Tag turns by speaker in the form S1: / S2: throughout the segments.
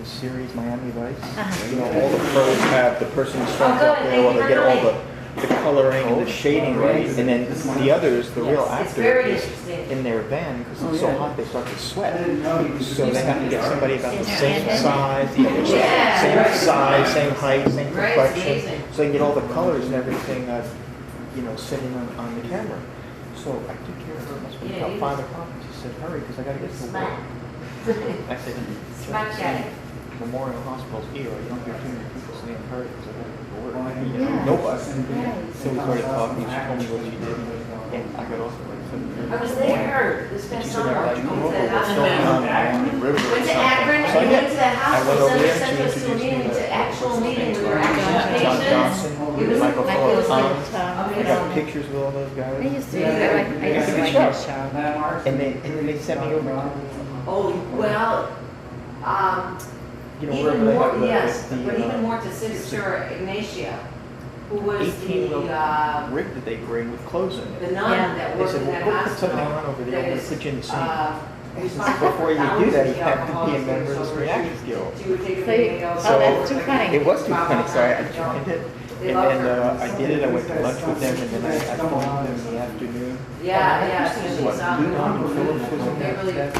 S1: the series Miami Vice. You know, all the pros have the person stands up there,
S2: good.
S1: well, they get all the coloring and the shading right, and then the others, the real actor, is in their van because it's so hot they start to sweat. So they have to get somebody about the same size, same size, same height, same complexion, so they can get all the colors and everything, you know, sitting on the camera. So I took care of her. It must be about 5 o'clock. And she said, "Hurry, because I got to get to work." I said, "Memorial Hospital's ER. You don't hear too many people saying hurry because I got to get to work." Nobody. So we started talking. She told me what she did, and I got off at like 7:30.
S2: I was there this past summer.
S1: Like, come over. We're still on the river.
S2: Went to Akron,
S1: So
S2: we went to that
S1: I went
S2: hospital,
S1: over there.
S2: sent
S1: She
S2: us to a
S1: introduced me
S2: meeting, to actual meeting with our
S1: John
S2: actual
S1: Johnson,
S2: patients. It was
S1: Michael Tom.
S2: I
S1: I got pictures with all those guys.
S3: I used to like that show.
S1: And then they sent me over to,
S2: Oh, well,
S1: you know,
S2: even
S1: wherever they
S2: more,
S1: have
S2: yes,
S1: the,
S2: but even more to Sister Ignatia, who was
S1: 18-wheel
S2: the
S1: rig that they bring with clothes in it.
S2: nun that
S1: They
S2: worked
S1: said,
S2: in that
S1: well, put something
S2: hospital.
S1: on over there,
S2: that
S1: we're going
S2: is,
S1: to put you in the scene.
S2: responsible
S1: Before you
S2: for
S1: do that, you
S2: thousands
S1: have to be a
S2: alcoholics
S1: member of the
S2: over
S1: Screen Actors Guild.
S2: She would take a
S3: So you-
S2: video.
S3: oh, that's too funny.
S1: It was too funny, so I joined it. And then I did it, I went to lunch with them, and then I filmed them in the afternoon.
S2: Yeah,
S1: This is
S2: she's
S1: what, Leon and Phillips was in
S2: They really,
S1: that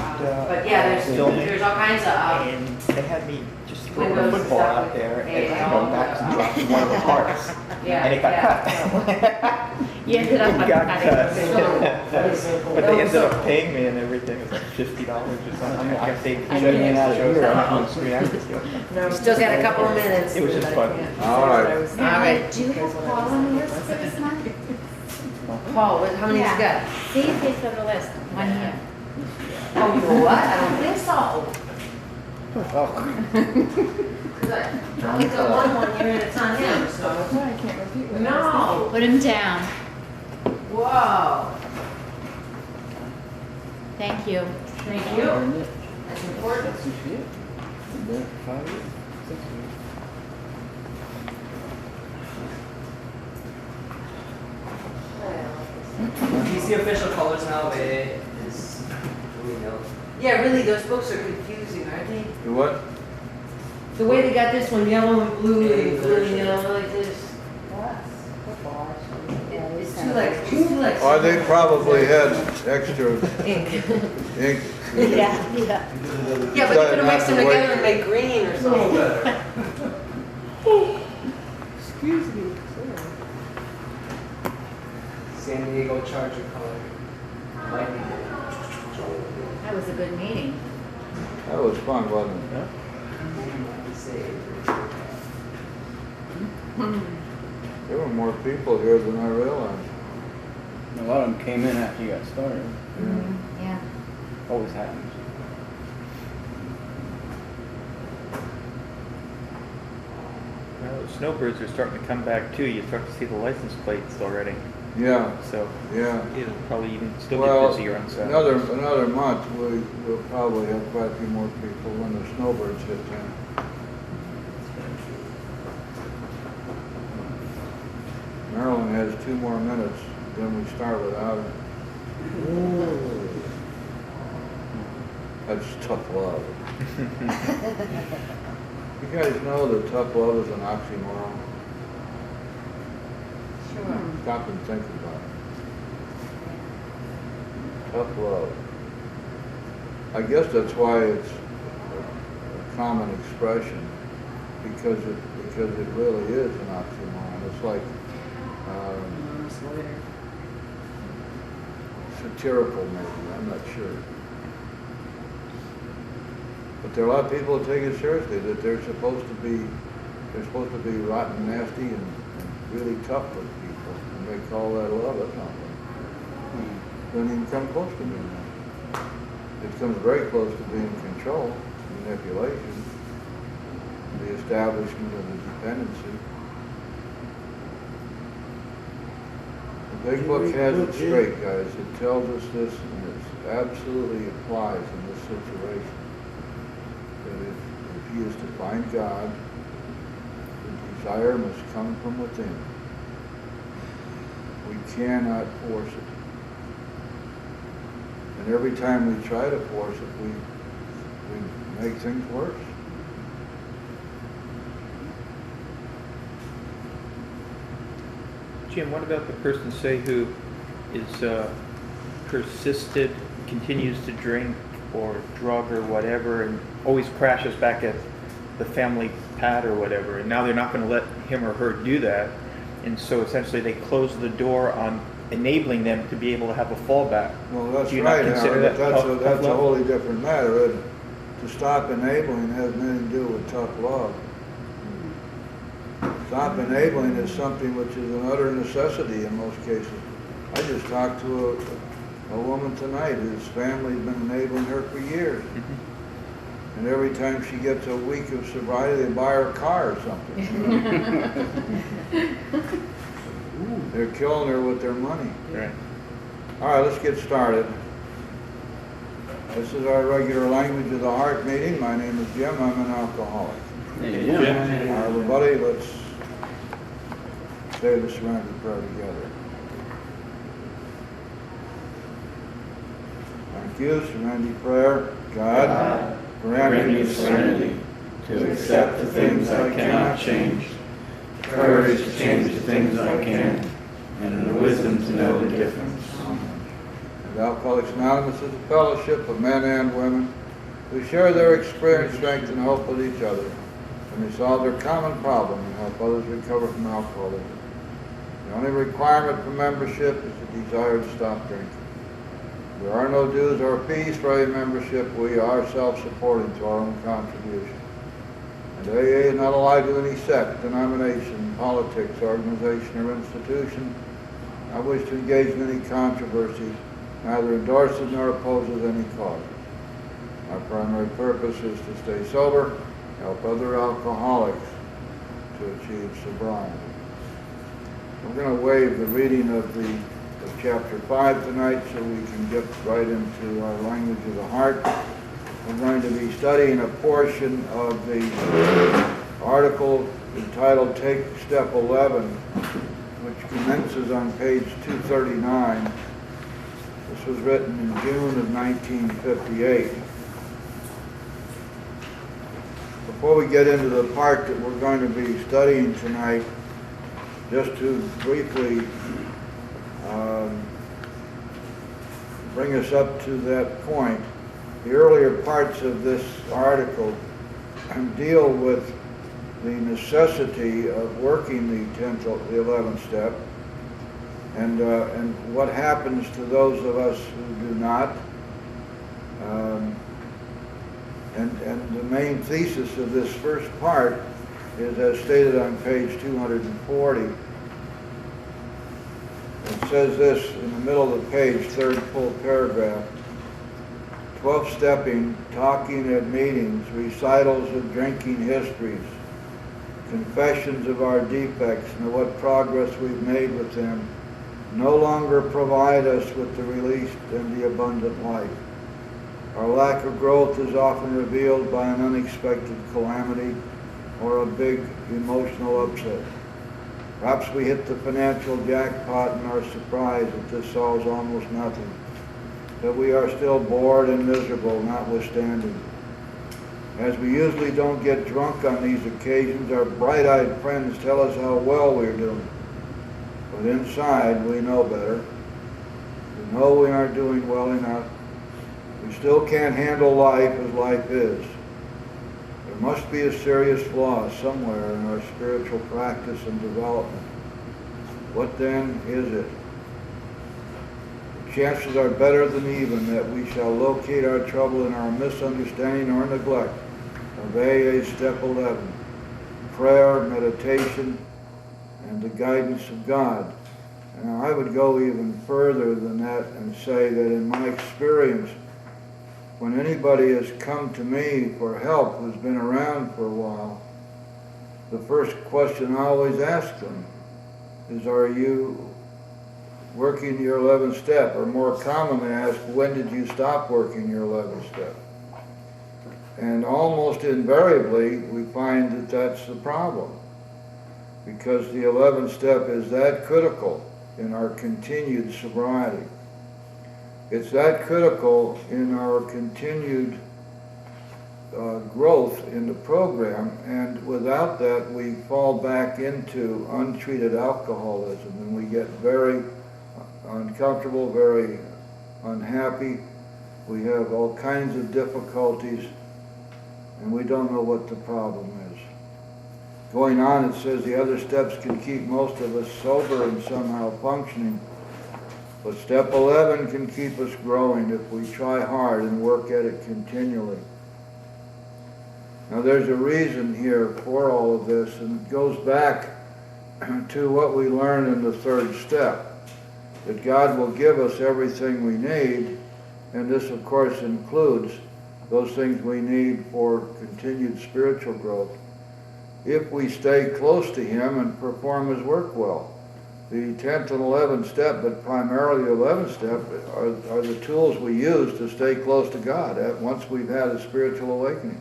S2: but yeah,
S1: filming.
S2: there's all kinds of,
S1: And they had me just throw a
S2: windows and
S1: football
S2: stuff
S1: out
S2: with
S1: there, and
S2: AI
S1: I go back and drop one of the parts.
S2: yeah,
S1: And it got
S2: yeah.
S1: cut.
S3: You ended up
S1: It got cut.
S2: So-
S1: But they ended up paying me and everything. It was like $50 or something. I kept saying,
S3: I
S1: showing me
S3: didn't
S1: how to
S3: know.
S1: show her on Screen Actors Guild.
S2: We still got a couple of minutes.
S1: It was just fun.
S4: All right.
S2: All right.
S3: Do you have Paul on the list for this month?
S2: Paul, how many you got?
S3: See if he's on the list. 1 year.
S2: Oh, you know what? I don't think so. Cause I only got one year at a time, so.
S5: I can't repeat what
S2: No.
S3: Put him down.
S2: Whoa.
S3: Thank you.
S2: Thank you. That's important.
S6: He's the official colors now, but it is really no.
S2: Yeah, really, those books are confusing, aren't they?
S4: You what?
S2: The way they got this one yellow and blue and blue and yellow like this. It's too like.
S4: Oh, they probably had extra
S2: Ink.
S4: ink.
S3: Yeah.
S2: Yeah, but you could have mixed them together and made green or something.
S5: Excuse me.
S6: San Diego Charger color. Lightning.
S3: That was a good meeting.
S4: That was fun, wasn't it? There were more people here than I realized.
S7: A lot of them came in after you got started.
S3: Yeah.
S7: Always happens.
S1: Well, the snowbirds are starting to come back too. You start to see the license plates already.
S4: Yeah,
S1: So
S4: yeah.
S1: it'll probably even still
S4: Well,
S1: get busier on Saturday.
S4: another month, we'll probably have quite a few more people when the snowbirds hit town. Maryland has 2 more minutes, then we start without it. That's tough love. You guys know that tough love is an oxymoron?
S3: Sure.
S4: Stop and think about it. Tough love. I guess that's why it's a common expression, because it really is an oxymoron. It's like satirical, maybe. I'm not sure. But there are a lot of people that take it seriously, that they're supposed to be rotten, nasty, and really tough with people, and they call that love. That's not love. Doesn't even come close to being that. It comes very close to being control, manipulation, the establishment of the dependency. The Big Book has it straight, guys. It tells us this, and it absolutely applies in this situation. That if he is to find God, the desire must come from within. We cannot force it. And every time we try to force it, we make things worse.
S1: Jim, what about the person, say, who is persisted, continues to drink or drug or whatever, and always crashes back at the family pad or whatever, and now they're not going to let him or her do that, and so essentially they close the door on enabling them to be able to have a fallback?
S4: Well, that's
S1: Do you not
S4: right,
S1: consider
S4: Howard,
S1: that
S4: but
S1: tough
S4: that's a
S1: love?
S4: wholly different matter. To stop enabling has nothing to do with tough love. Stop enabling is something which is an utter necessity in most cases. I just talked to a woman tonight whose family's been enabling her for years. And every time she gets a week of sobriety, they buy her a car or something. They're killing her with their money.
S1: Right.
S4: All right, let's get started. This is our regular Language of the Heart meeting. My name is Jim. I'm an alcoholic.
S7: Hey,
S4: All right, everybody, let's say the surrender prayer together. Thank you. Surrender prayer. God, grant me the serenity
S7: to accept the things I cannot change, the courage to change the things I can, and the wisdom to know the difference.
S4: And Alcoholics Anonymous is a fellowship of men and women who share their experience, strength, and hope with each other, and they solve their common problem and help others recover from alcoholism. The only requirement for membership is the desire to stop drinking. There are no dues or fees for a membership. We are self-supporting to our own contribution. And AA is not allied with any sect, denomination, politics, organization, or institution. I wish to engage in any controversy, neither endorses nor opposes any cause. Our primary purpose is to stay sober, help other alcoholics to achieve sobriety. We're going to waive the reading of chapter 5 tonight so we can get right into our Language of the Heart. We're going to be studying a portion of the article entitled Take Step 11, which commences on page 239. This was written in June of 1958. Before we get into the part that we're going to be studying tonight, just to briefly bring us up to that point, the earlier parts of this article deal with the necessity of working the 11th step and what happens to those of us who do not. And the main thesis of this first part is as stated on page 240. It says this in the middle of the page, third full paragraph. 12-stepping, talking at meetings, recitals of drinking histories, confessions of our defects and of what progress we've made with them no longer provide us with the released and the abundant life. Our lack of growth is often revealed by an unexpected calamity or a big emotional upset. Perhaps we hit the financial jackpot and are surprised that this solves almost nothing, that we are still bored and miserable notwithstanding. As we usually don't get drunk on these occasions, our bright-eyed friends tell us how well we're doing. But inside, we know better. We know we aren't doing well enough. We still can't handle life as life is. There must be a serious flaw somewhere in our spiritual practice and development. What then is it? The chances are better than even that we shall locate our trouble in our misunderstanding or neglect of AA Step 11, prayer, meditation, and the guidance of God. And I would go even further than that and say that in my experience, when anybody has come to me for help who's been around for a while, the first question I always ask them is, are you working your 11th step? Or more commonly ask, when did you stop working your 11th step? And almost invariably, we find that that's the problem, because the 11th step is that critical in our continued sobriety. It's that critical in our continued growth in the program, and without that we fall back into untreated alcoholism, and we get very uncomfortable, very unhappy. We have all kinds of difficulties, and we don't know what the problem is. Going on, it says the other steps can keep most of us sober and somehow functioning, but step 11 can keep us growing if we try hard and work at it continually. Now there's a reason here for all of this, and it goes back to what we learned in the third step, that God will give us everything we need, and this of course includes those things we need for continued spiritual growth, if we stay close to Him and perform His work well. The 10th and 11th step, but primarily the 11th step, are the tools we use to stay close to God once we've had a spiritual awakening.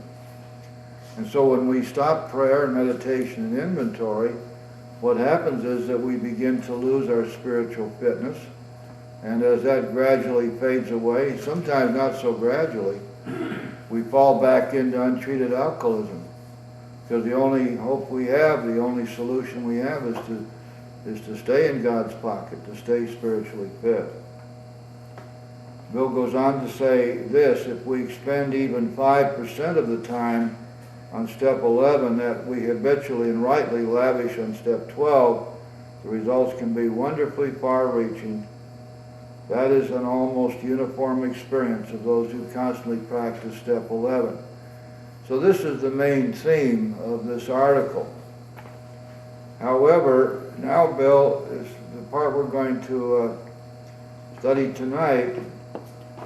S4: And so when we stop prayer and meditation and inventory, what happens is that we begin to lose our spiritual fitness. And as that gradually fades away, sometimes not so gradually, we fall back into untreated alcoholism. Because the only hope we have, the only solution we have is to stay in God's pocket, to stay spiritually fit. Bill goes on to say this: if we expend even 5% of the time on step 11 that we habitually and rightly lavish on step 12, the results can be wonderfully far-reaching. That is an almost uniform experience of those who constantly practice step 11. So this is the main theme of this article. However, now Bill, is the part we're going to study tonight,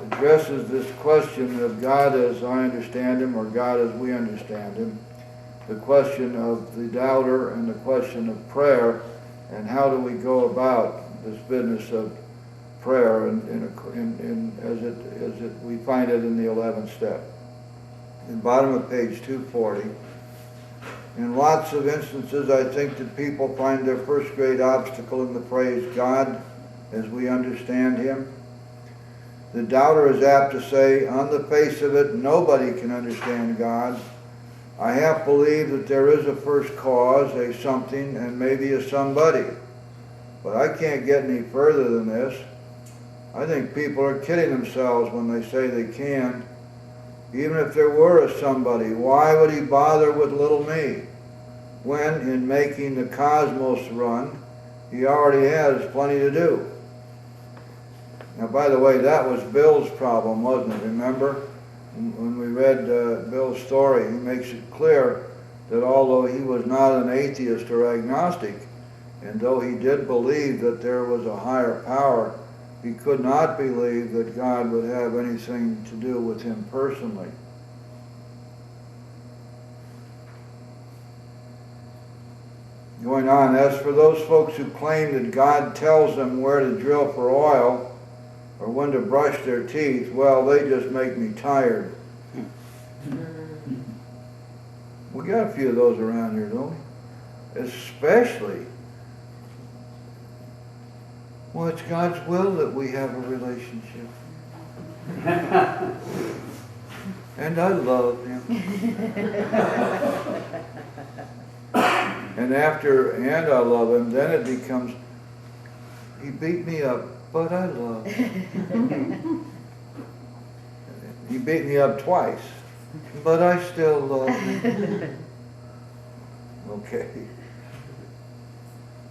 S4: addresses this question of God as I understand Him, or God as we understand Him, the question of the doubter and the question of prayer, and how do we go about this business of prayer as we find it in the 11th step. In the bottom of page 240, in lots of instances, I think that people find their first great obstacle in the phrase God as we understand Him. The doubter is apt to say, on the face of it, nobody can understand God. I half believe that there is a first cause, a something, and maybe a somebody. But I can't get any further than this. I think people are kidding themselves when they say they can. Even if there were a somebody, why would He bother with little me, when in making the cosmos run, He already has plenty to do? Now, by the way, that was Bill's problem, wasn't it? Remember? When we read Bill's story, he makes it clear that although he was not an atheist or agnostic, and though he did believe that there was a higher power, he could not believe that God would have anything to do with him personally. Going on, as for those folks who claim that God tells them where to drill for oil or when to brush their teeth, well, they just make me tired. We got a few of those around here, don't we? Especially, well, it's God's will that we have a relationship. And I love Him. And I love Him, then it becomes, He beat me up, but I love Him. He beat me up twice, but I still love Him. Okay.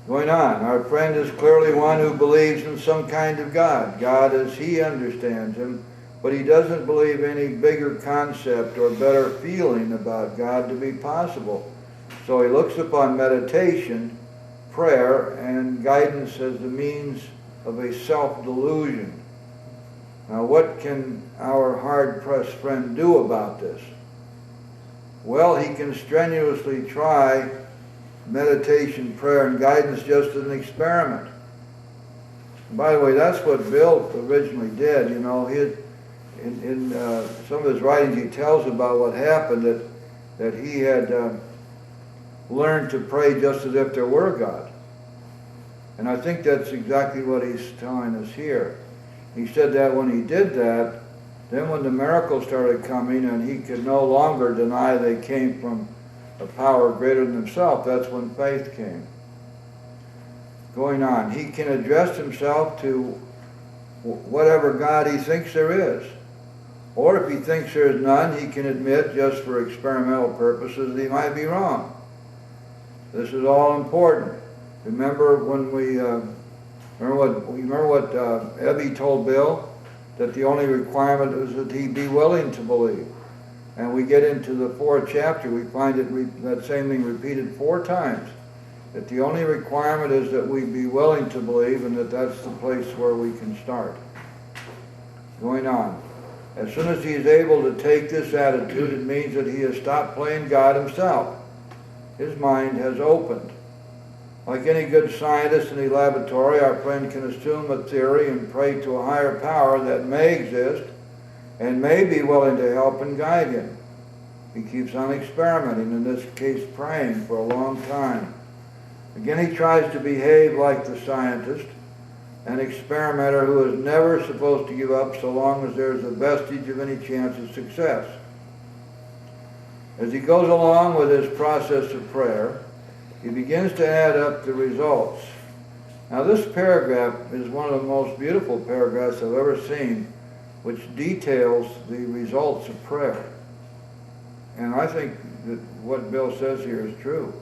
S4: Going on, our friend is clearly one who believes in some kind of God, God as he understands Him, but he doesn't believe any bigger concept or better feeling about God to be possible. So he looks upon meditation, prayer, and guidance as the means of a self-delusion. Now, what can our hard-pressed friend do about this? Well, he can strenuously try meditation, prayer, and guidance just as an experiment. And by the way, that's what Bill originally did. You know, in some of his writings, he tells about what happened, that he had learned to pray just as if there were a God. And I think that's exactly what he's telling us here. He said that when he did that, Then when the miracles started coming and he could no longer deny they came from a power greater than himself, that's when faith came. Going on, he can address himself to whatever God he thinks there is. Or if he thinks there is none, he can admit, just for experimental purposes, that he might be wrong. This is all important. Remember when remember what Ebby told Bill? That the only requirement is that he be willing to believe. And we get into the 4th chapter, we find that same thing repeated 4 times. That the only requirement is that we be willing to believe, and that's the place where we can start. Going on. As soon as he is able to take this attitude, it means that he has stopped playing God himself. His mind has opened. Like any good scientist in the laboratory, our friend can assume a theory and pray to a higher power that may exist and may be willing to help and guide him. He keeps on experimenting, in this case praying, for a long time. Again, he tries to behave like the scientist, an experimenter who is never supposed to give up so long as there is a vestige of any chance of success. As he goes along with his process of prayer, he begins to add up the results. Now this paragraph is one of the most beautiful paragraphs I've ever seen, which details the results of prayer. And I think that what Bill says here is true.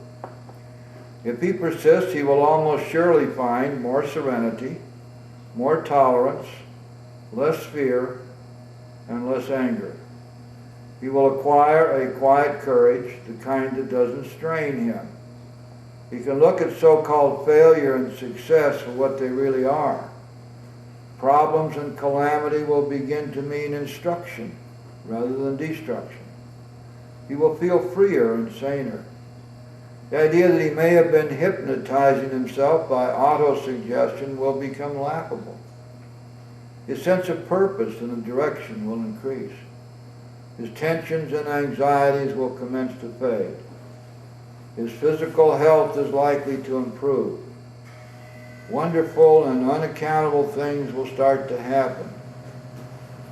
S4: If he persists, he will almost surely find more serenity, more tolerance, less fear, and less anger. He will acquire a quiet courage, the kind that doesn't strain him. He can look at so-called failure and success for what they really are. Problems and calamity will begin to mean instruction rather than destruction. He will feel freer and saner. The idea that he may have been hypnotizing himself by auto-suggestion will become laughable. His sense of purpose and of direction will increase. His tensions and anxieties will commence to fade. His physical health is likely to improve. Wonderful and unaccountable things will start to happen.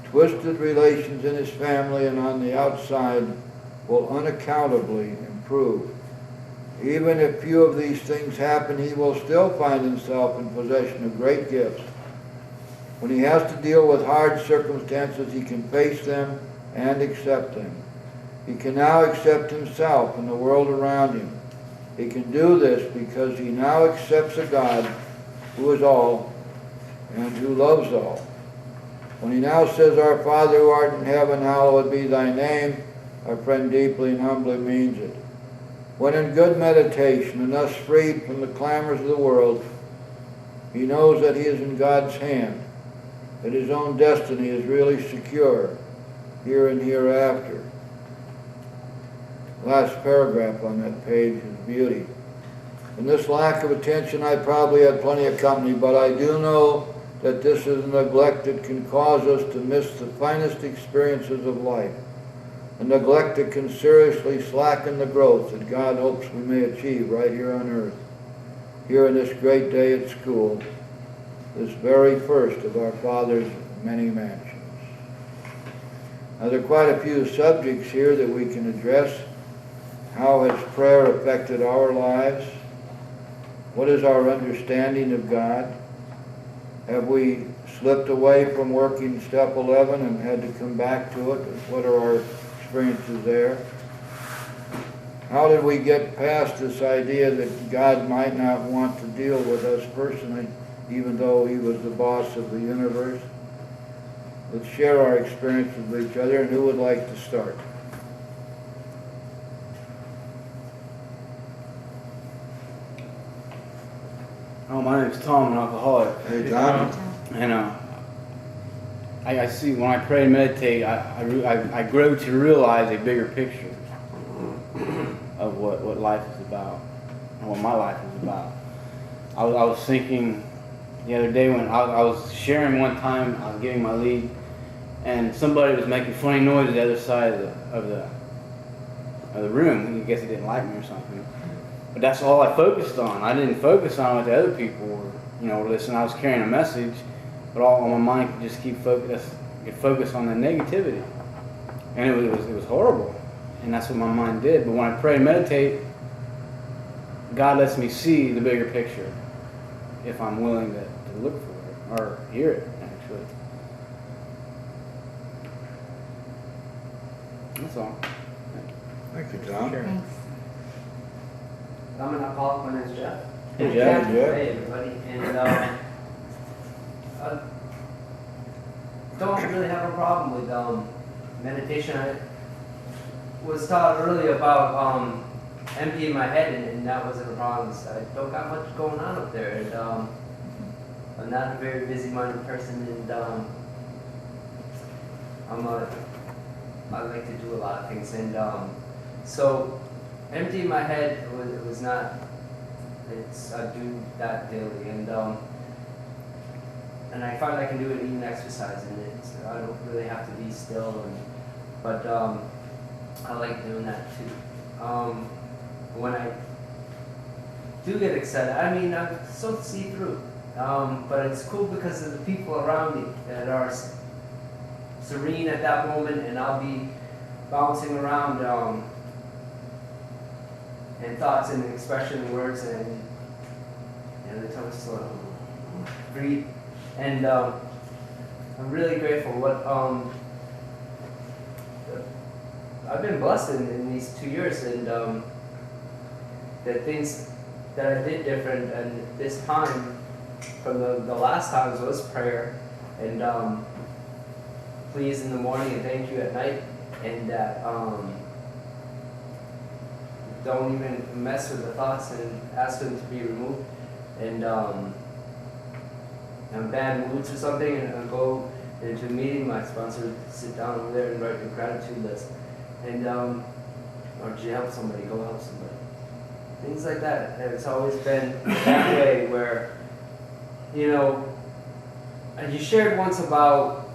S4: Twisted relations in his family and on the outside will unaccountably improve. Even if few of these things happen, he will still find himself in possession of great gifts. When he has to deal with hard circumstances, he can face them and accept them. He can now accept himself and the world around him. He can do this because he now accepts a God who is all and who loves all. When he now says, "Our Father who art in heaven, hallowed be thy name," our friend deeply and humbly means it. When in good meditation and thus freed from the clamors of the world, he knows that he is in God's hand, that his own destiny is really secure here and hereafter. Last paragraph on that page is beauty. In this lack of attention, I probably had plenty of company, but I do know that this is a neglect that can cause us to miss the finest experiences of life, a neglect that can seriously slacken the growth that God hopes we may achieve right here on earth, here in this great day at school, this very first of our Father's many mansions. Now, there are quite a few subjects here that we can address. How has prayer affected our lives? What is our understanding of God? Have we slipped away from working step 11 and had to come back to it? What are our experiences there? How did we get past this idea that God might not want to deal with us personally, even though he was the boss of the universe? Let's share our experiences with each other, and who would like to start?
S7: Oh, my name's Tom, I'm an alcoholic.
S4: Hey, Tom.
S7: And I see when I pray and meditate, I grow to realize a bigger picture of what life is about and what my life is about. I was thinking the other day when I was sharing one time, I was giving my lead, and somebody was making funny noise at the other side of the room. I guess he didn't like me or something. But that's all I focused on. I didn't focus on what the other people were, listening. I was carrying a message, but all my mind could just keep focused. I could focus on the negativity, and it was horrible, and that's what my mind did. But when I pray and meditate, God lets me see the bigger picture if I'm willing to look for it or hear it, actually. That's all.
S4: Thank you, Tom.
S1: Sure.
S3: Thanks.
S6: I'm an alcoholic. My name's Jeff.
S7: Hey, Jeff.
S6: Hey, everybody. And I don't really have a problem with meditation. I was taught earlier about emptying my head, and that wasn't a problem. I don't got much going on up there. And I'm not a very busy-minded person, and I like to do a lot of things. And so emptying my head was not. I do that daily, and I find I can do it even exercising. I don't really have to be still, but I like doing that too. When I do get excited, I mean, I'm so see-through, but it's cool because of the people around me that are serene at that moment, and I'll be bouncing around and thoughts and expression and words, and the tongue sort of breathe. And I'm really grateful. I've been blessed in these 2 years, and the things that I did different, and this time from the last times was prayer, and please in the morning and thank you at night, and that don't even mess with the thoughts and ask them to be removed. And I'm in bad moods or something, and I'll go into a meeting, my sponsor would sit down over there and write a gratitude list. And or do you help somebody, go help somebody. Things like that. And it's always been that way where, and you shared once about,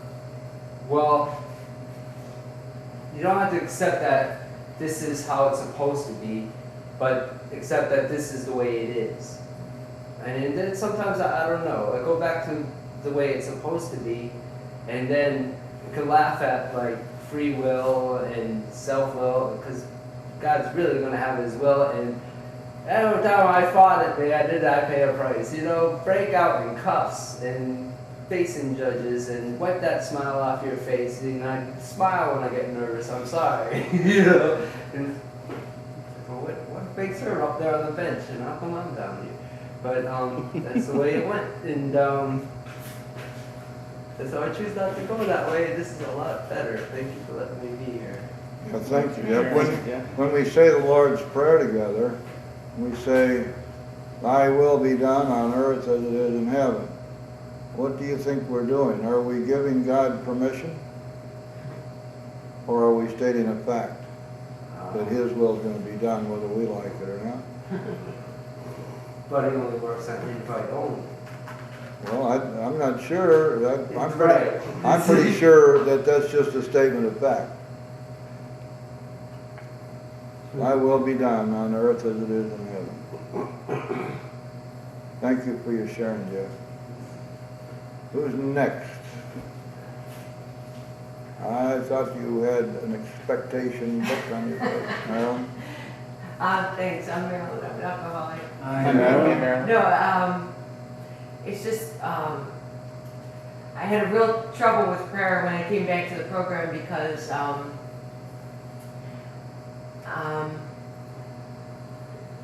S6: well, you don't have to accept that this is how it's supposed to be, but accept that this is the way it is. And then sometimes, I don't know, I go back to the way it's supposed to be, and then you can laugh at like free will and self-will, because God's really going to have his will, and every time I fought it, I pay a price. Break out in cuffs and facing judges and wipe that smile off your face. I smile when I get nervous, I'm sorry. And what makes her up there on the bench, and how come I'm down here? But that's the way it went, and so I choose not to go that way. This is a lot better. Thank you for letting me be here.
S4: Yeah, thank you, Jeff. When we say the Lord's Prayer together, we say, "Thy will be done on earth as it is in heaven." What do you think we're doing? Are we giving God permission? Or are we stating a fact that his will is going to be done whether we like it or not?
S6: But he only works on invite only.
S4: Well, I'm not sure. I'm pretty sure that that's just a statement of fact. Thy will be done on earth as it is in heaven. Thank you for your sharing, Jeff. Who's next? I thought you had an expectation book on your face. Marilyn?
S2: Thanks, I'm Marilyn, I'm an alcoholic.
S1: Hi, Marilyn.
S2: No, it's just, I had a real trouble with prayer when I came back to the program because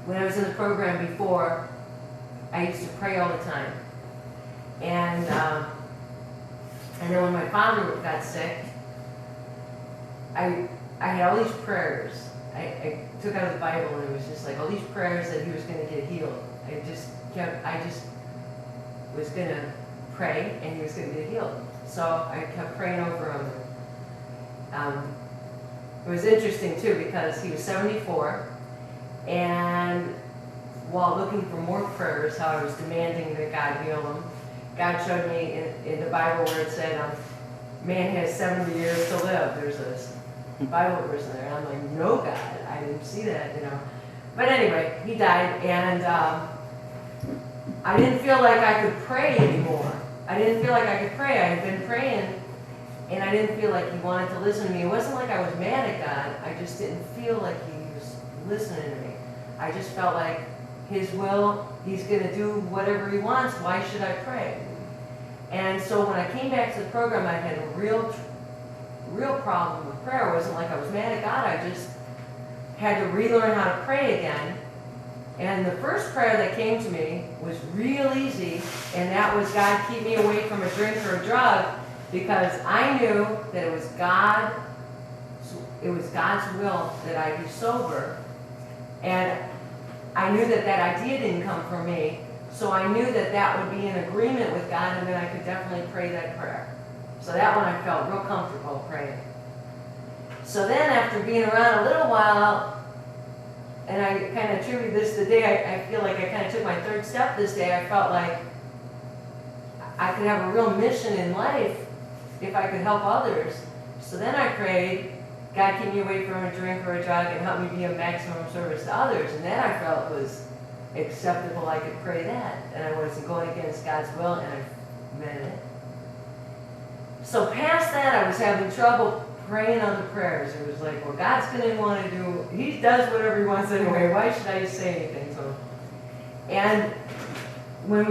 S2: when I was in the program before, I used to pray all the time. And then when my father got sick, I had all these prayers. I took out the Bible, and it was just like all these prayers that he was going to get healed. I just was going to pray, and he was going to get healed. So I kept praying over him. It was interesting too because he was 74, and while looking for more prayers, how I was demanding that God heal him, God showed me in the Bible where it said, man has 70 years to live. There's a Bible verse in there. And I'm like, no, God, I didn't see that, But anyway, he died, and I didn't feel like I could pray anymore. I didn't feel like I could pray. I had been praying, And I didn't feel like he wanted to listen to me. It wasn't like I was mad at God. I just didn't feel like he was listening to me. I just felt like his will, he's going to do whatever he wants. Why should I pray? And so when I came back to the program, I had a real problem with prayer. It wasn't like I was mad at God. I just had to relearn how to pray again. And the first prayer that came to me was real easy, and that was, God, keep me away from a drink or a drug, because I knew that it was God's will that I be sober. And I knew that that idea didn't come from me, so I knew that that would be in agreement with God, and then I could definitely pray that prayer. So that one I felt real comfortable praying. So then after being around a little while, and I kind of attribute this to the day, I feel like I kind of took my third step this day. I felt like I could have a real mission in life if I could help others. So then I prayed, God, keep me away from a drink or a drug and help me be of maximum service to others. And that I felt was acceptable. I could pray that. And I wasn't going against God's will, and I meant it. So past that, I was having trouble praying on the prayers. It was like, well, God's going to want to do, he does whatever he wants anyway. Why should I say anything to him? And when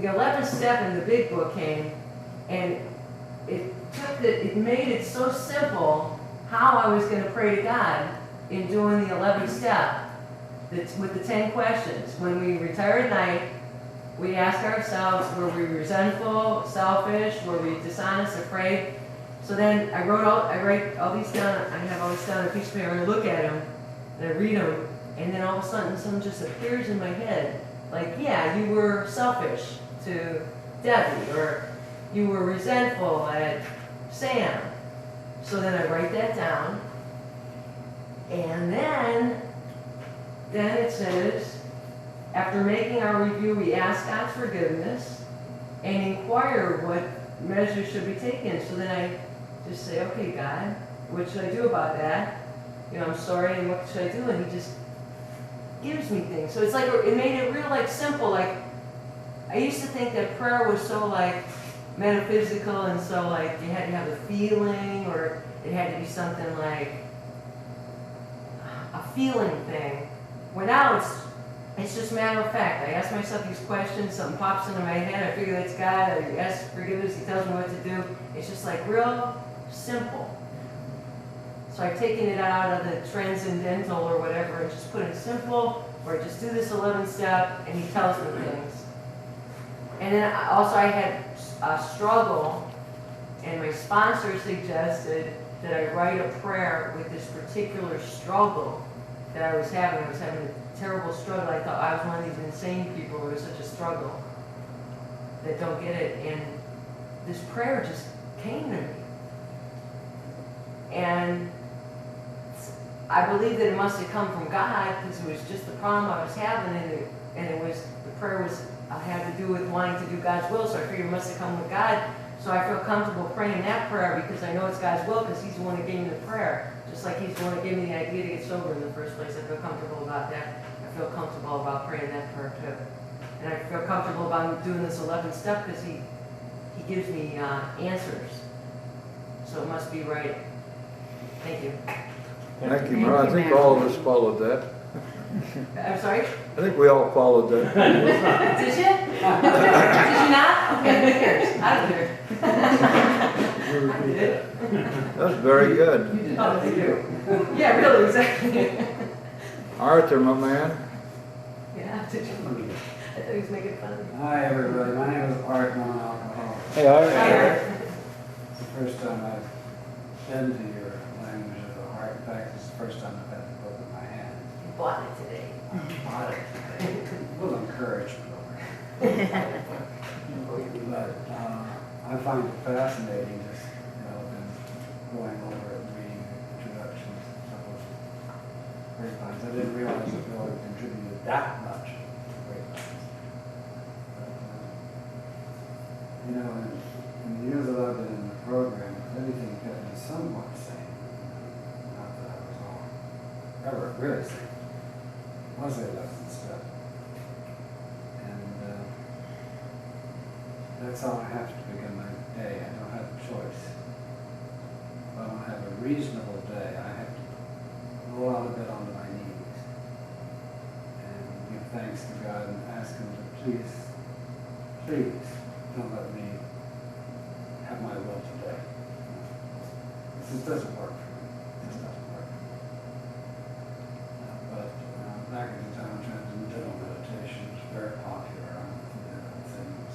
S2: the 11th step in the big book came, and it made it so simple how I was going to pray to God in doing the 11th step with the 10 questions. When we retire at night, we ask ourselves, were we resentful, selfish, were we dishonest, afraid? So then I write all these down, I have all these down on a piece of paper, and I look at them, and I read them, and then all of a sudden something just appears in my head. Like, yeah, you were selfish to Debbie, or you were resentful at Sam. So then I write that down, and then it says, after making our review, we ask God's forgiveness and inquire what measures should be taken. So then I just say, okay, God, what should I do about that? You know, I'm sorry, and what should I do? And he just gives me things. So it's like, it made it real, like, simple. Like, I used to think that prayer was so, like, metaphysical, and so, like, you had to have a feeling, or it had to be something like a feeling thing. Well, now it's just matter of fact. I ask myself these questions, something pops into my head, I figure that's God, I ask forgiveness, he tells me what to do. It's just like real simple. So I've taken it out of the transcendental or whatever and just put it simple, or just do this 11th step, and he tells me things. And then I had a struggle, and my sponsor suggested that I write a prayer with this particular struggle that I was having. I was having a terrible struggle. I thought I was one of these insane people who was such a struggle that don't get it. And this prayer just came to me. And I believe that it must have come from God, because it was just the problem I was having, and it was, the prayer was, had to do with wanting to do God's will, so I figured it must have come with God. So I feel comfortable praying that prayer because I know it's God's will, because he's the one who gave me the prayer. Just like he's the one who gave me the idea to get sober in the first place. I feel comfortable about that. I feel comfortable about praying that prayer too. And I feel comfortable about doing this 11th step because he gives me answers. So it must be right. Thank you.
S4: Thank you, Mara. I think all of us followed that.
S2: I'm sorry?
S4: I think we all followed that.
S2: Did you? Did you not? Okay, who cares? I don't care. I did.
S4: That's very good.
S6: You did
S2: Oh,
S6: that.
S2: thank you. Yeah, really, exactly.
S4: Arthur, my man.
S2: Yeah, did you? I thought he was making fun of me.
S8: Hi, everybody. My name is Art, and I'm an alcoholic.
S7: Hey, all right.
S2: Hi.
S8: It's the first time I've been to your language of the heart. In fact, it's the first time I've had the book in my hand.
S2: You bought it today.
S8: Bought it. A little encouraged, but I find it fascinating, just, been going over it, reading introductions, suppose, grapevines. I didn't realize that Bill had contributed that much to grapevines. But, in the years that I've been in the program, everything kept me somewhat sane. Not that I was all ever really sane. It was the 11th step. And that's how I have to begin my day. I don't have a choice. reasonable day, I have to roll out of bed onto my knees and give thanks to God and ask Him to please don't let me have my will today. This just doesn't work for me. It just doesn't work. But back at the time, transcendental meditation was very popular on things.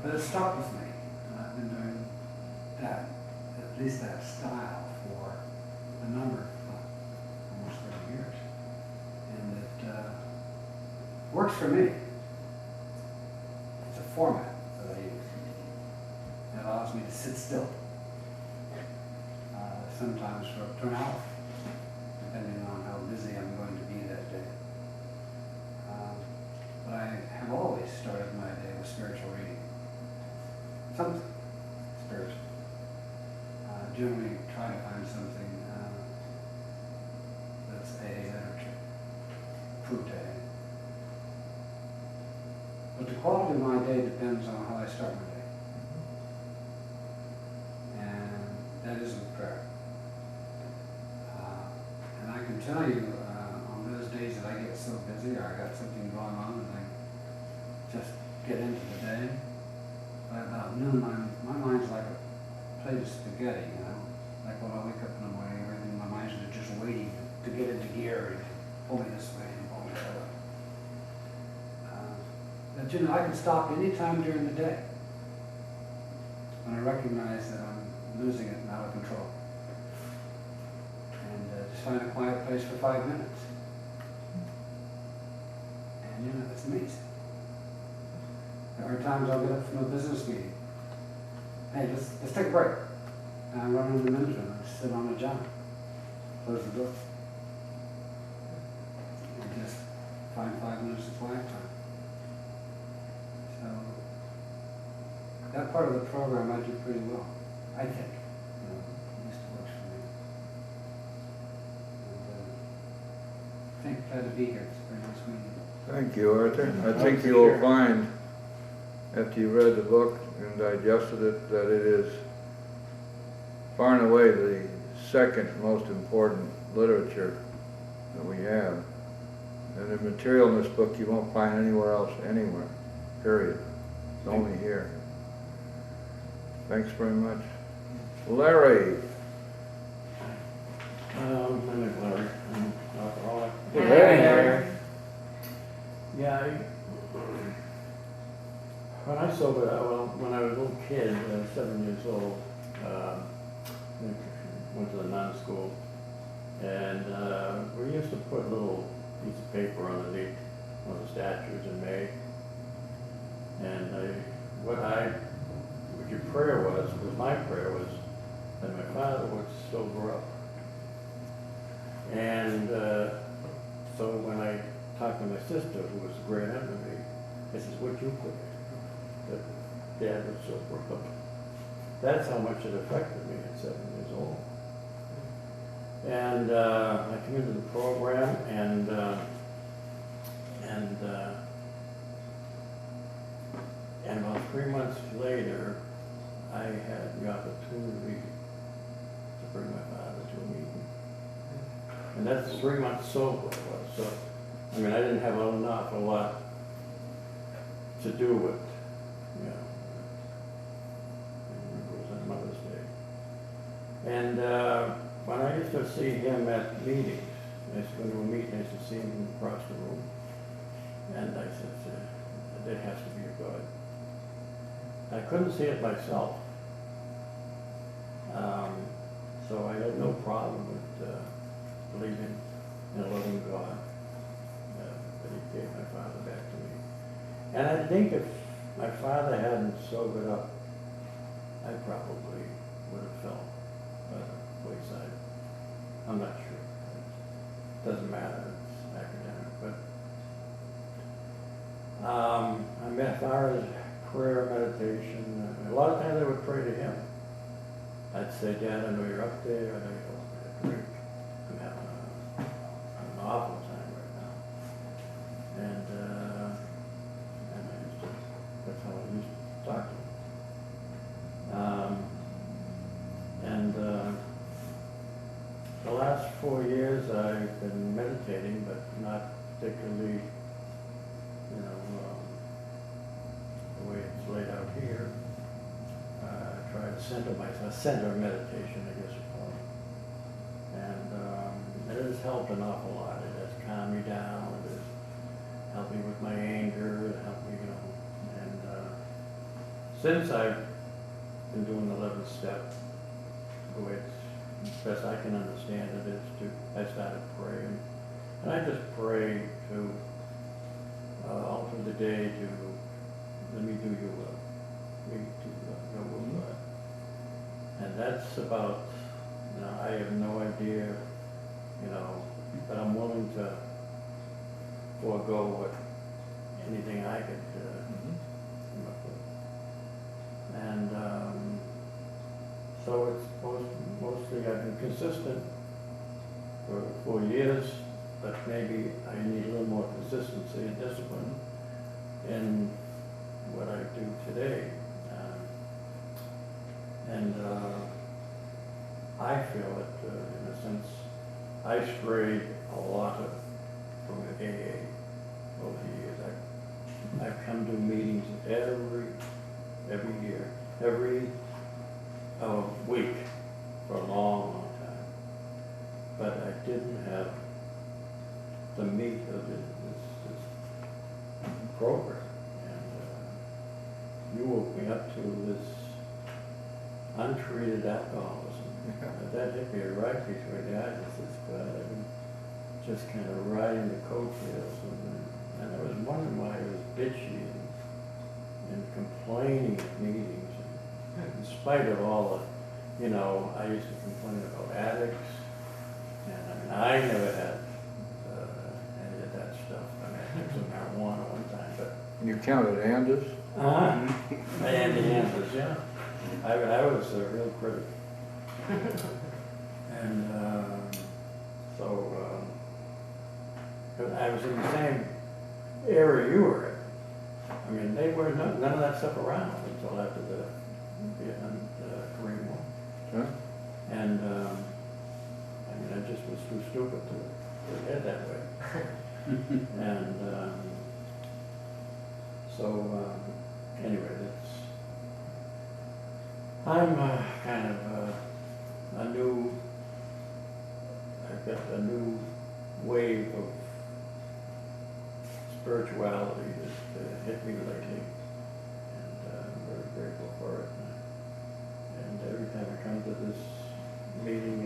S8: But it stopped with me. And I've been doing that, at least that style, for a number of almost 30 years. And it works for me. It's a format that I use. It allows me to sit still. Sometimes for up to an hour, depending on how busy I'm going to be that day. But I have always started my day with spiritual reading. Something spiritual. Generally try to find something that's AA literature, proof to AA. But the quality of my day depends on how I start my day. And that isn't prayer. And I can tell you, on those days that I get so busy or I got something going on and I just get into the day, by about noon, my mind's like a plate of spaghetti, you know? Like when I wake up in the morning, everything in my mind's just waiting to get into gear and pull me this way and pull me that way. But you know, I can stop any time during the day when I recognize that I'm losing it and out of control. And just find a quiet place for 5 minutes. And you know, it's amazing. There are times I'll get up from a business meeting. Hey, let's take a break. And I run into the manager and I sit on a job, close the door, and just find 5 minutes of quiet time. So that part of the program I do pretty well, I think. You know, at least it works for me. And I think glad to be here. It's a very nice meeting.
S4: Thank you, Arthur. I think you will find, after you read the book and digested it, that it is far and away the second most important literature that we have. And the material in this book you won't find anywhere else, anywhere, period. It's only here. Thanks very much. Larry.
S9: My name's Larry. I'm an alcoholic.
S3: Hey,
S1: Larry.
S9: Yeah, when I sobered out, well, when I was a little kid, 7 years old, went to the nun school, and we used to put a little piece of paper underneath one of the statues in May. And what your prayer was my prayer was that my father would sober up. And so when I talked to my sister, who was a great aunt to me, I says, "What'd you put in?" That Dad would sober up. That's how much it affected me at 7 years old. And I came into the program, and about 3 months later, I had the opportunity to bring my father to a meeting. And that's 3 months sober it was. So, I mean, I didn't have an awful lot to do with, you know, I remember it was on Mother's Day. And when I used to see him at meetings, I used to go to a meeting, I used to see him across the room. And I said, there has to be a God. I couldn't see it myself. So I had no problem with believing in a loving God, that He gave my father back to me. And I think if my father hadn't sobered up, I probably would have fell by the wayside. I'm not sure. It doesn't matter, it's academic. But I mean, as far as prayer, meditation, a lot of times I would pray to him. I'd say, "Dad, I know you're up there, I know you want me to drink. I'm having an awful time right now." And I used to, that's how I used to talk to him. The last 4 years I've been meditating, but not particularly, the way it's laid out here. I try to center myself, center meditation, I guess you call it. And it has helped an awful lot. It has calmed me down, it has helped me with my anger, it helped me, and since I've been doing the 11th step, the way it's best I can understand it is I started praying. And I just pray to, all through the day to, let me do your will. Me do your will, God. And that's about, I have no idea, but I'm willing to forego what, anything I could come up with. And so it's mostly I've been consistent for 4 years, but maybe I need a little more consistency and discipline in what I do today. I feel that, in a sense, I strayed a lot from AA over the years. I've come to meetings every year, every week for a long time. But I didn't have the meat of this program. And you woke me up to this untreated alcoholism. That hit me right between the eyes. I said, God, I've been just kind of riding the coattails. And I was wondering why I was bitchy and complaining at meetings. And in spite of all the, I used to complain about addicts. And I never had any of that stuff. I took some marijuana one time, but.
S4: You counted Anders?
S9: Anders, yeah. I was a real critic. And I was in the same area you were in. I mean, they were none of that stuff around until after the Vietnam Korean War.
S4: Huh?
S9: And I just was too stupid to head that way. And anyway, I'm kind of I've got a new wave of spirituality that hit me lately, and I'm very grateful for it. And every time I come to this meeting,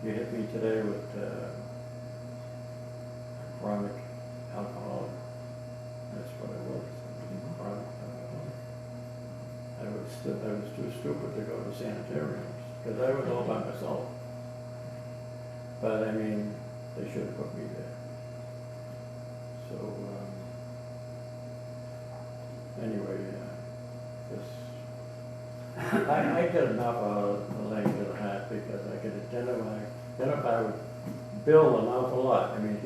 S9: you hit me today with chronic alcoholic. That's what I was, chronic alcoholic. I was too stupid to go to sanitariums because I was all by myself. But I mean, they should have put me there. So anyway, I get enough out of the language of the hat because I can identify with Bill an awful lot. I mean,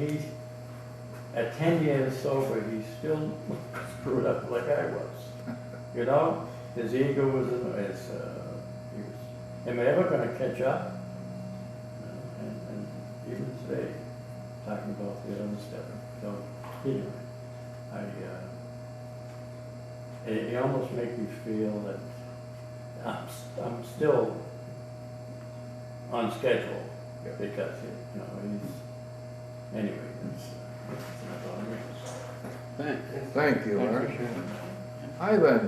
S9: at 10 years sober, he's still screwed up like I was. His ego was am I ever going to catch up? And even today, talking about the other step. So anyway, it almost makes me feel that I'm still on schedule because he's anyway. That's all I mean.
S7: Thanks.
S4: Thank you,
S7: Thanks
S4: Art.
S7: for sharing.
S4: Ivan.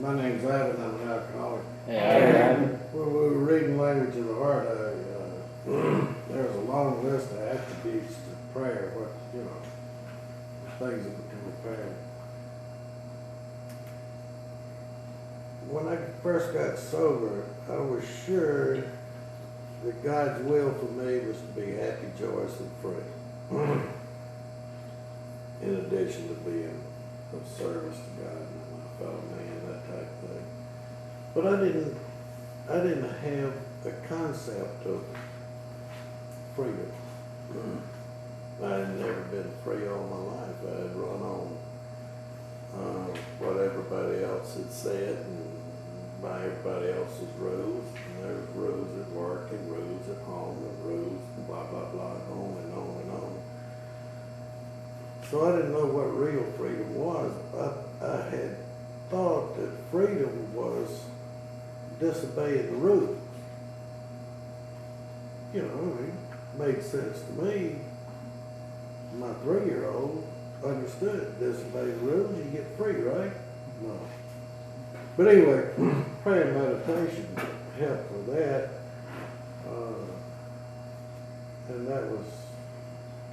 S10: My name's Ivan, I'm an alcoholic.
S7: Yeah.
S10: When we were reading Language of the Heart, there's a long list of attributes to prayer, things that become apparent. When I first got sober, I was sure that God's will for me was to be happy, joyous, and free. In addition to being of service to God and my fellow man, that type of thing. But I didn't have a concept of freedom. I had never been free all my life. I had run on what everybody else had said and by everybody else's rules, and there's rules So I didn't know what real freedom was. I had thought that freedom was disobeying the rules. You know, it made sense to me. My 3-year-old understood, disobey the rules, you get free, right? No. But anyway, prayer and meditation helped with that. And that was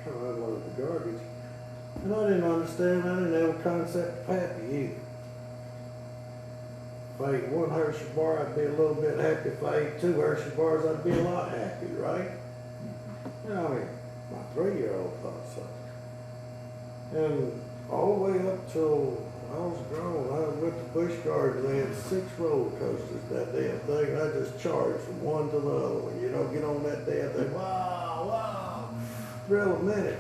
S10: kind of unload the garbage. And I didn't understand, I didn't have a concept of happy either. If I ate 1 Hershey bar, I'd be a little bit happy. If I ate 2 Hershey bars, I'd be a lot happy, right? You know, I mean, my 3-year-old thought so. And all the way up till I was grown, I went to Busch Gardens, they had 6 roller coasters, that damn thing, and I just charged from one to the other one. You know, get on that damn thing, wow, wow, thrill a minute.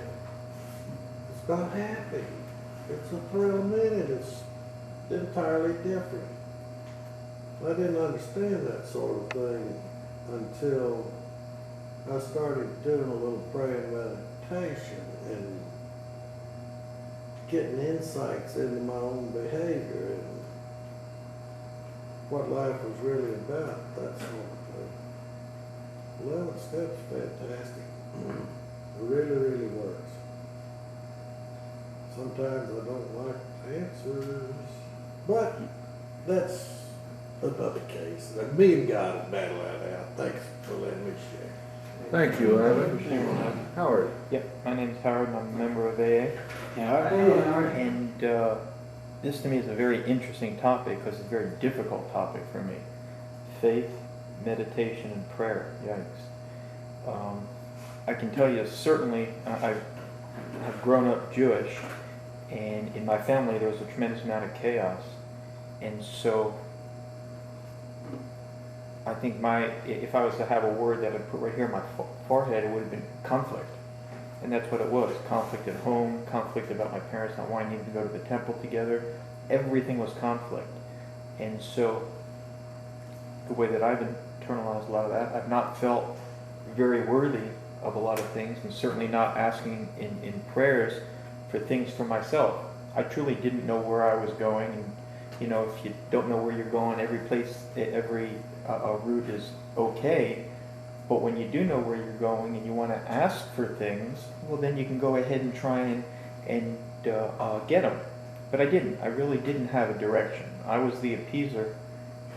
S10: It's not happy. It's a thrill a minute. It's entirely different. I didn't understand that sort of thing until I started doing a little prayer and meditation and getting insights into my own behavior and what life was really about, that sort of thing. 11 steps, fantastic. It really, really works. Sometimes I don't like the answers, but that's another case. Me and God will battle that out. Thanks for letting me share.
S4: Thank you, Evan. Howard.
S1: Yep, my name's Howard, and I'm a member of AA.
S7: Yeah.
S1: And this to me is a very interesting topic because it's a very difficult topic for me. Faith, meditation, and prayer. Yikes. I can tell you certainly, I've grown up Jewish, and in my family there was a tremendous amount of chaos. And so I think if I was to have a word that I'd put right here on my forehead, it would have been conflict. And that's what it was. Conflict at home, conflict about my parents not wanting to go to the temple together. Everything was conflict. And so the way that I've internalized a lot of that, I've not felt very worthy of a lot of things, and certainly not asking in prayers for things for myself. I truly didn't know where I was going, and you know, if you don't know where you're going, every route is okay. But when you do know where you're going and you want to ask for things, well, then you can go ahead and try and get them. But I didn't. I really didn't have a direction. I was the appeaser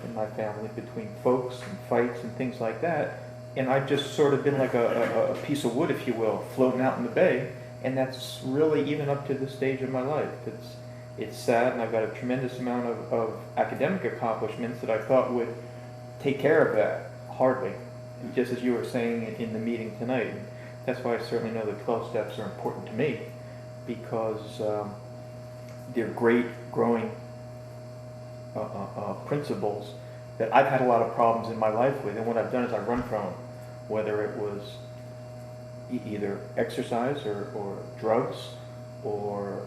S1: in my family between folks and fights and things like that. And I've just sort of been like a piece of wood, if you will, floating out in the bay. And that's really even up to this stage of my life. It's sad, and I've got a tremendous amount of academic accomplishments that I thought would take care of that. Hardly. Just as you were saying in the meeting tonight. That's why I certainly know the 12 steps are important to me, because they're great growing principles that I've had a lot of problems in my life with, and what I've done is I run from them, whether it was either exercise or drugs or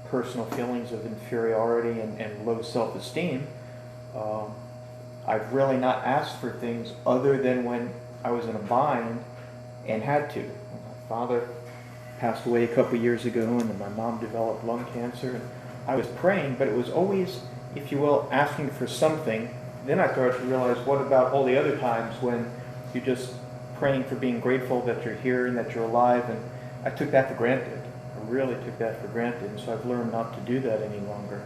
S1: personal feelings of inferiority and low self-esteem. I've really not asked for things other than when I was in a bind and had to. My father passed away a couple years ago, and then my mom developed lung cancer. And I was praying, but it was always, if you will, asking for something. Then I started to realize, what about all the other times when you're just praying for being grateful that you're here and that you're alive? And I took that for granted. I really took that for granted, and so I've learned not to do that any longer.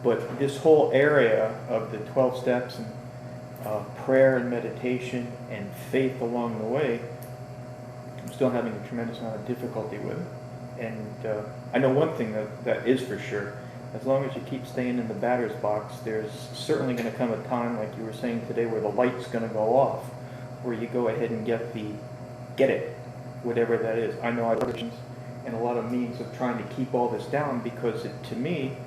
S1: But this whole area of the 12 steps and prayer and meditation and faith along the way, I'm still having a tremendous amount of difficulty with it. And I know one thing that is for sure. As long as you keep staying in the batter's box, there's certainly going to come a time, like you were saying today, where the light's going to go off, where you go ahead and get it, whatever that is. I know I've and a lot of means of trying to keep all this down, because it, to me,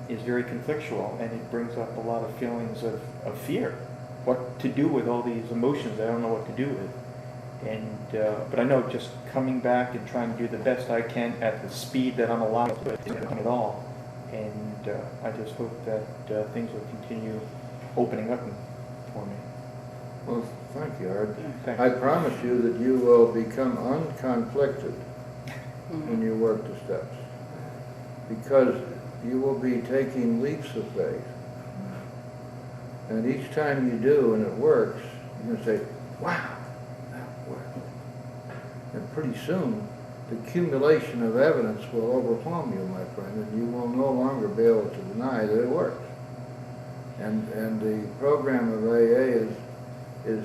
S1: is very conflictual, and it brings up a lot of feelings of fear. What to do with all these emotions I don't know what to do with. And but I know just coming back and trying to do the best I can at the speed that I'm allowed to do it all. And I just hope that things will continue opening up for me.
S4: Well, thank you, Art.
S1: Thanks.
S4: I promise you that you will become unconflicted when you work the steps. because you will be taking leaps of faith. And each time you do and it works, you're going to say, wow, that worked. And pretty soon, the accumulation of evidence will overwhelm you, my friend, and you will no longer be able to deny that it works. And the program of AA is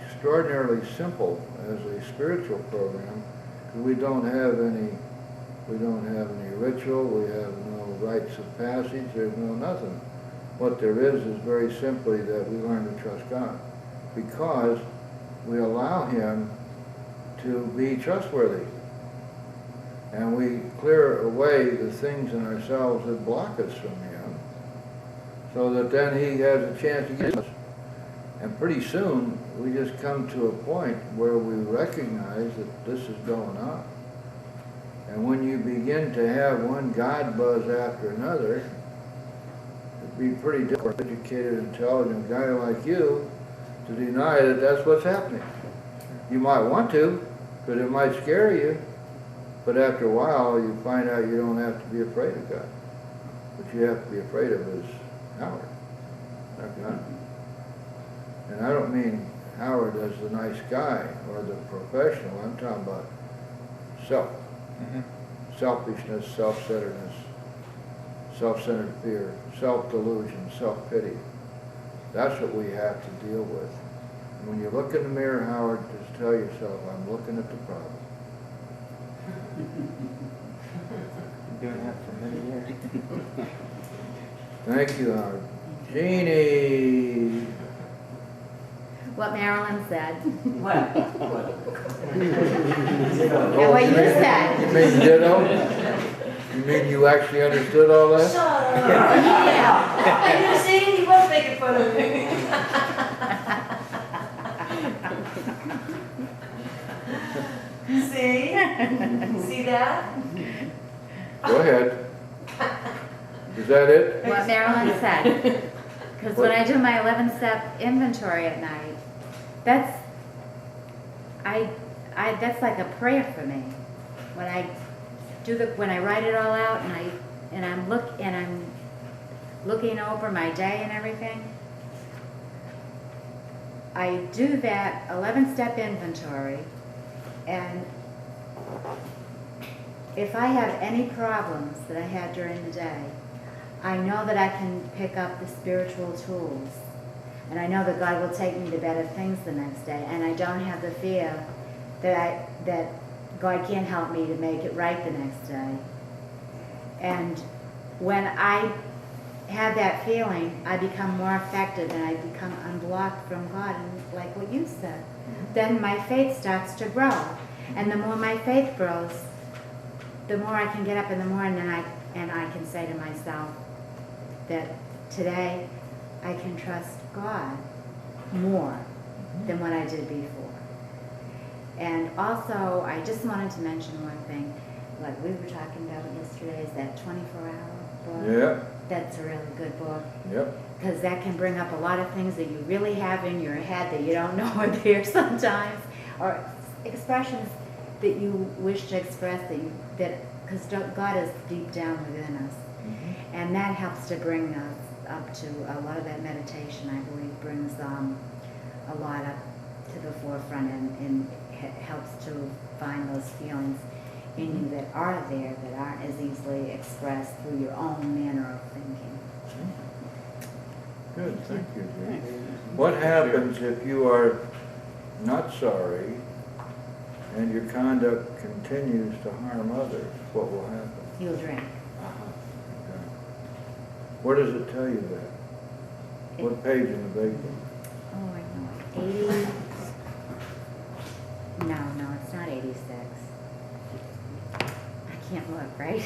S4: extraordinarily simple as a spiritual program, because we don't have any ritual, we have no rites of passage, there's no nothing. What there is very simply that we learn to trust God, because we allow Him to be trustworthy. And we clear away the things in ourselves that block us from Him, so that then He has a chance to get us. And pretty soon, we just come to a point where we recognize that this is going on. And when you begin to have one God buzz after another, it'd be pretty difficult for an educated, intelligent guy like you to deny that that's what's happening. You might want to, but it might scare you. But after a while, you find out you don't have to be afraid of God. What you have to be afraid of is Howard, not God. And I don't mean Howard as the nice guy or the professional. I'm talking about self. Selfishness, self-centeredness, self-centered fear, self-delusion, self-pity. That's what we have to deal with. And when you look in the mirror, Howard, just tell yourself, I'm looking at the problem.
S1: Been doing that for many years.
S4: Thank you, Howard. Jeannie.
S3: What Marilyn said.
S2: What?
S3: And what you said.
S4: You mean ditto? You mean you actually understood all that?
S2: Shut up. Yeah. I didn't see he was making fun of me. See that?
S4: Go ahead. Is that it?
S3: What Marilyn said. Because when I do my 11-step inventory at night, that's like a prayer for me. When I write it all out and I'm looking over my day and everything, I do that 11-step inventory, and if I have any problems that I had during the day, I know that I can pick up the spiritual tools. And I know that God will take me to better things the next day. And I don't have the fear that God can't help me to make it right the next day. And when I have that feeling, I become more effective and I become unblocked from God. And like what you said, then my faith starts to grow. And the more my faith grows, the more I can get up in the morning and I can say to myself that today I can trust God more than what I did before. And also, I just wanted to mention one thing, like we were talking about yesterday, is that 24-hour book.
S4: Yeah.
S3: That's a really good book.
S4: Yep.
S3: Because that can bring up a lot of things that you really have in your head that you don't know are there sometimes, or expressions that you wish to express because God is deep down within us. And that helps to bring us up to a lot of that meditation, I believe, brings a lot up to the forefront and helps to find those feelings in you that are there, that aren't as easily expressed through your own manner of thinking.
S4: Good, thank you, Jane. What happens if you are not sorry and your conduct continues to harm others? What will happen?
S3: You'll drink.
S4: Okay. Where does it tell you that? What page in the big book?
S3: Oh, I know. 80. No, it's not 86. I can't look, right?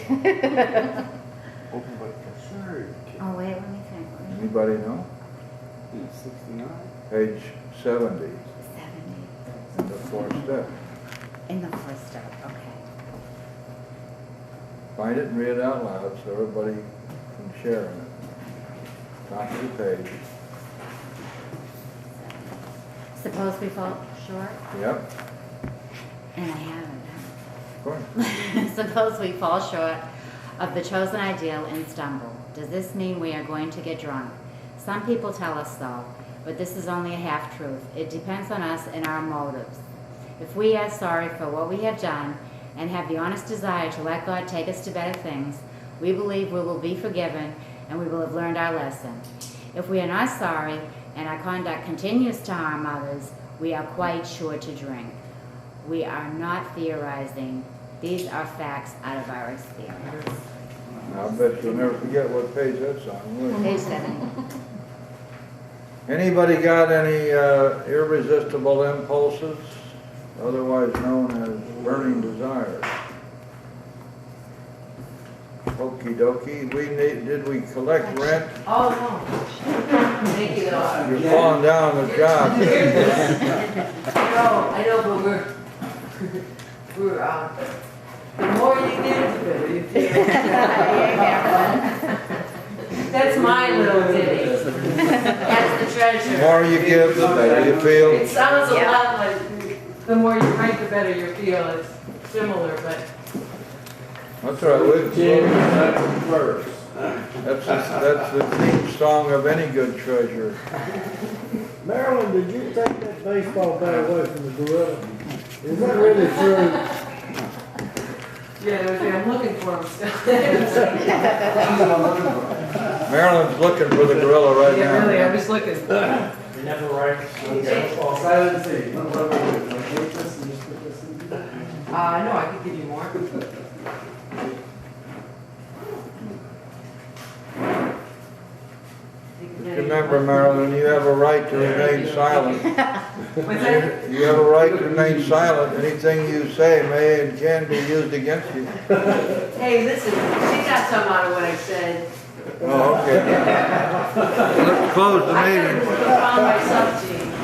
S1: Open book.
S10: Sure.
S3: Oh, wait, let me think.
S4: Anybody know?
S7: 69.
S4: Page 70
S3: 70.
S4: in the fourth step.
S3: In the first step, okay.
S4: Find it and read it out loud so everybody can share in it. Top of the page.
S3: Suppose we fall short?
S4: Yep,
S3: And I haven't.
S4: of course.
S3: Suppose we fall short of the chosen ideal and stumble. Does this mean we are going to get drunk? Some people tell us so, but this is only a half-truth. It depends on us and our motives. If we are sorry for what we have done and have the honest desire to let God take us to better things, we believe we will be forgiven and we will have learned our lesson. If we are not sorry and our conduct continues to harm others, we are quite sure to drink. We are not theorizing. These are facts out of our experience.
S4: I bet you'll never forget what page that's on, will you?
S3: Page 70.
S4: Anybody got any irresistible impulses, otherwise known as burning desires? Okey dokey, did we collect rent?
S2: Oh, no. Thank you, though.
S4: You're falling down the job.
S2: I know, but we're, the more you give, the better you feel. That's my little ditty. That's the treasure.
S4: The more you give, the better you feel.
S2: It sounds a lot like the more you drink, the better you feel. It's similar, but
S4: That's right,
S9: That's the verse.
S4: that's the theme song of any good treasure.
S10: Marilyn, did you take that baseball bat away from the gorilla? Is that really true?
S2: yeah, I'm looking for him still.
S4: Marilyn's looking for the gorilla right
S2: Yeah,
S4: now.
S2: really, I'm just looking.
S9: You never write.
S8: Silent C. Take this and just put this in.
S2: No, I could give you more.
S4: Remember, Marilyn, you have a right to remain silent.
S2: What's that?
S4: You have a right to remain silent. Anything you say may and can be used against you.
S2: Hey, listen, she got some out of what I said.
S4: Oh, okay. Let's close the meeting.
S2: I found myself, Gene.